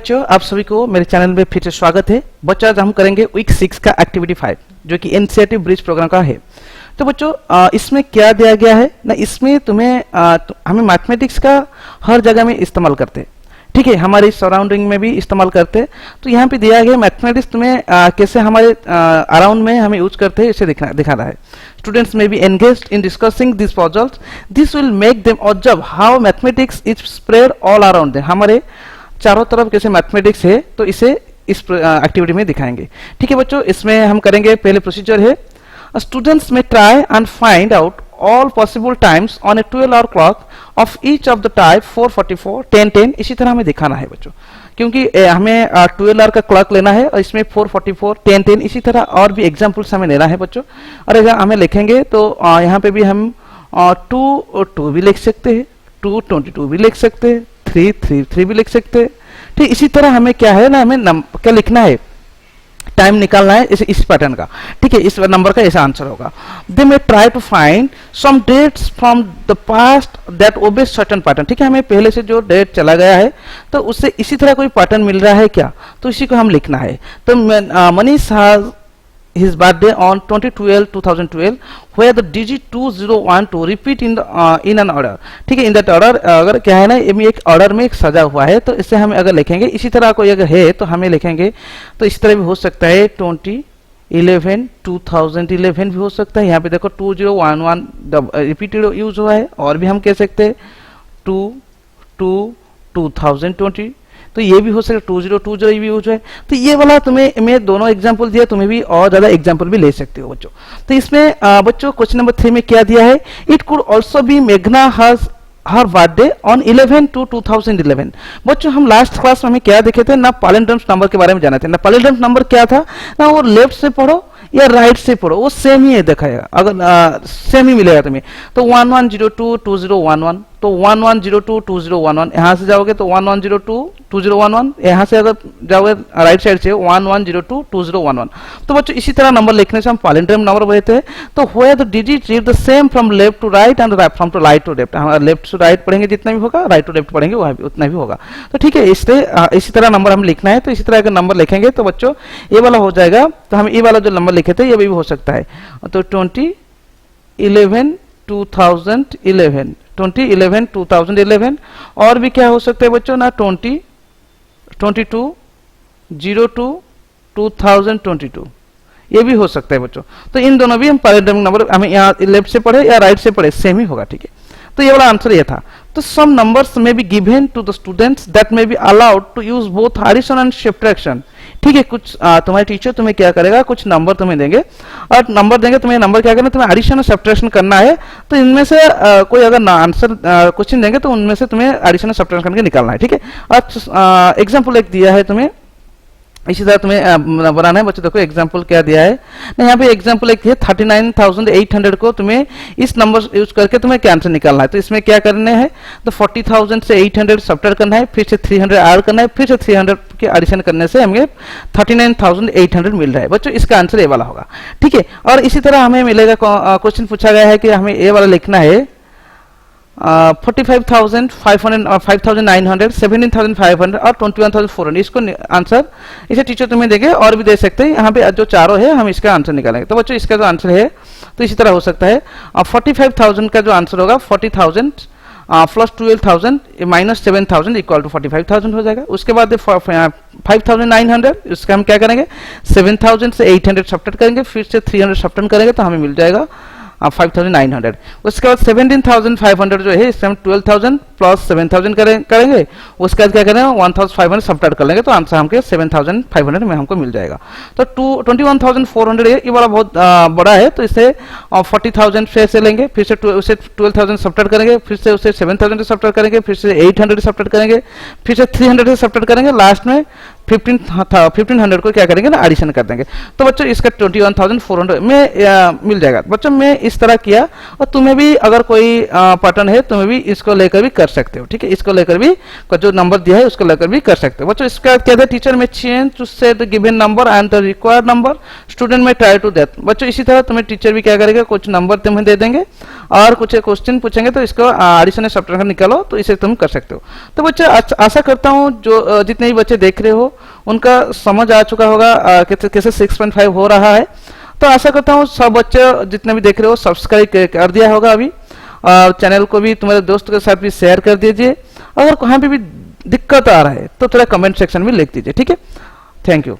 बच्चों, आप सभी को मेरे चैनल में फिर से स्वागत है। बच्चों, आज हम करेंगे वीक 6 का एक्टिविटी 5 जो कि एनसीईआरटी ब्रिज प्रोग्राम का है। तो बच्चों, इसमें क्या दिया गया है ना, इसमें तुम्हें हमें मैथमेटिक्स का हर जगह में इस्तेमाल करते हैं, ठीक है, हमारी सराउंडिंग में भी इस्तेमाल करते हैं। तो यहाँ पे दिया गया मैथमेटिक्स तुम्हें कैसे हमारे अराउंड में हमें यूज करते हैं इसे दिखा रहा है। स्टूडेंट्स में be engaged in discussing this puzzles, this will make them observe how mathematics is spread all around them. हमारे चारों तरफ कैसे मैथमेटिक्स है तो इसे इस एक्टिविटी में दिखाएंगे, ठीक है बच्चों। इसमें हम करेंगे, पहले प्रोसीजर है, स्टूडेंट्स में try and find out all possible times on a 12-hour clock of each of the type 444, 10, 10 इसी तरह हमें दिखाना है बच्चों, क्योंकि हमें 12 आवर का क्लॉक लेना है और इसमें 444, 10, 10 इसी तरह और भी एग्जाम्पल्स हमें लेना है बच्चों। और अगर हमें लिखेंगे तो यहाँ पे भी हम 2 भी लिख सकते हैं, 222 भी लिख सकते हैं, 333 भी लिख सकते हैं, ठीक। इसी तरह हमें क्या है ना, हमें क्या लिखना है, टाइम निकालना है इस पैटर्न का, ठीक है। इस नंबर का ऐसा आंसर होगा। They may try to find some dates from the past that obey certain pattern, ठीक है। हमें पहले से जो डेट चला गया है तो उससे इसी तरह कोई पैटर्न मिल रहा है क्या, तो इसी को हम लिखना है। तो Manish has his birthday on 2012 where the digit 2012 repeat in an order, ठीक है। in that order अगर क्या है ना, ये एक ऑर्डर में एक सजा हुआ है, तो इससे हम अगर लिखेंगे इसी तरह कोई अगर है तो हमें लिखेंगे तो इस तरह भी हो सकता है। 2011 2011 भी हो सकता है। यहाँ पे देखो 2011 रिपीटेड यूज हुआ है। और भी हम कह सकते हैं 2020, तो ये भी हो सकता है 2020 भी यूज है। तो ये वाला तुम्हें मैं दोनों एग्जांपल दिया, तुम्हें भी और ज्यादा एग्जांपल भी ले सकते हो बच्चों। तो इसमें बच्चों क्वेश्चन नंबर 3 में क्या दिया है, इट कुड ऑल्सो बी मेघना हैज हर बर्थडे ऑन 11/2/2011। बच्चों, हम लास्ट क्लास में हमें क्या देखे थे ना, पैलिंड्रोम्स नंबर के बारे में जाना थे ना। पैलिंड्रोम्स नंबर क्या था ना, वो लेफ्ट से पढ़ो या राइट से पढ़ो, वो सेम ही है दिखाएगा, अगर सेम ही मिलेगा तुम्हें। तो 1102 2011, तो 1102 2011 यहाँ से जाओगे तो 1102 2011, यहाँ से अगर जाओगे राइट साइड से 1102 2011। तो बच्चों, इसी तरह नंबर लिखने से हम पैलिंड्रोम नंबर बोलते हैं। तो where the digit read the same from left to right and from to right to left, हम लेफ्ट टू राइट पढ़ेंगे जितना भी होगा, राइट टू लेफ्ट पढ़ेंगे वह भी उतना भी होगा। तो ठीक है, इसी तरह नंबर हम लिखना है। तो इसी तरह अगर नंबर लिखेंगे तो बच्चों ये वाला हो जाएगा। तो हम ये वाला जो नंबर लिखे थे ये भी हो सकता है। तो 2011 2011 और भी क्या हो सकता है बच्चों ना, 22 02 2022 ये भी हो सकता है बच्चों। तो इन दोनों भी हम पैलिंड्रोम नंबर हमें यहाँ लेफ्ट से पढ़े या राइट से पढ़े सेम ही होगा, ठीक है। तो ये वाला आंसर ये था। तो सम नंबर्स में be given to the students that may be allowed to use both addition and subtraction, ठीक है। कुछ तुम्हारे टीचर तुम्हें क्या करेगा, कुछ नंबर तुम्हें देंगे और नंबर देंगे, तुम्हें नंबर क्या करना है, तुम्हें एडिशन और सब्ट्रैक्शन करना है। तो इनमें से कोई अगर आंसर क्वेश्चन देंगे तो उनमें से तुम्हें एडिशन और सब्ट्रैक्शन करके निकालना है, ठीक है। और एग्जाम्पल एक दिया है तुम्हें, इसी तरह तुम्हें बनाना है बच्चों। देखो एग्जाम्पल क्या दिया है ना, यहाँ पे एग्जाम्पल एक है 39,800 को तुम्हें इस नंबर यूज करके तुम्हें क्या आंसर निकालना है। तो इसमें क्या करना है, तो 40,000 से 800 सब्ट्रैक्ट करना है, फिर से 300 ऐड करना है, फिर से 300 के एडिशन करने से हमें 39,800 मिल रहा है बच्चों। इसका आंसर ये वाला होगा, ठीक है। और इसी तरह हमें मिलेगा, क्वेश्चन पूछा गया है कि हमें ये वाला लिखना है 45,500 5,900 17,500 और 21,400, इसको आंसर इसे टीचर तुम्हें देंगे और भी दे सकते हैं। यहाँ पे जो चारों है हम इसका आंसर निकालेंगे। तो बच्चों इसका जो आंसर है तो इसी तरह हो सकता है। 45,000 का जो आंसर होगा 40,000 प्लस 12,000 माइनस 7,000 इक्वल टू 45,000 हो जाएगा। उसके बाद 5,900, इसका हम क्या करेंगे, 7,000 से 800 सब्ट्रैक्ट करेंगे, फिर से 300 सब्ट्रैक्ट करेंगे तो हमें मिल जाएगा 5,900। उसके बाद 17,500 जो है इसमें 12,000 प्लस 7,000 करेंगे। उसके बाद क्या करेंगे 1,500 सब्ट्रैक्ट कर लेंगे तो आंसर हमके 7,500 में हमको मिल जाएगा। तो 21,400 ये वाला बहुत बड़ा है, तो इसे 40,000 से लेंगे, फिर से उसे 12,000 सब्ट्रैक्ट करेंगे, फिर से उसे 7,000 से सब्ट्रैक्ट करेंगे, फिर से 800 सब्ट्रैक्ट करेंगे, फिर से 300 से सब्ट्रैक्ट करेंगे, लास्ट में 1500 को क्या करेंगे ना एडिशन कर देंगे। तो बच्चों इसका 21,400 में मिल जाएगा। बच्चों मैं इस तरह किया, और तुम्हें भी अगर कोई पैटर्न है तुम्हें भी इसको लेकर भी कर सकते हो, ठीक है। इसको लेकर भी जो नंबर दिया है उसको लेकर भी कर सकते हो बच्चों। इसका क्या है, टीचर में चेंज टू से the given number and the required number, student में ट्राई टू दैट। बच्चों इसी तरह तुम्हें टीचर भी क्या करेगा, कुछ नंबर तुम्हें दे देंगे और कुछ क्वेश्चन पूछेंगे तो इसको एडिशन सब्ट्रैक्शन निकालो, तो इसे तुम कर सकते हो। तो बच्चे आशा करता हूँ जो जितने भी बच्चे देख रहे हो उनका समझ आ चुका होगा कैसे 6.5 हो रहा है। तो आशा करता हूँ सब बच्चे जितने भी देख रहे हो सब्सक्राइब कर दिया होगा अभी, और चैनल को भी तुम्हारे दोस्तों के साथ भी शेयर कर दीजिए। अगर कहीं भी दिक्कत आ रहा है तो थोड़ा कमेंट सेक्शन में लिख दीजिए, ठीक है। Thank you.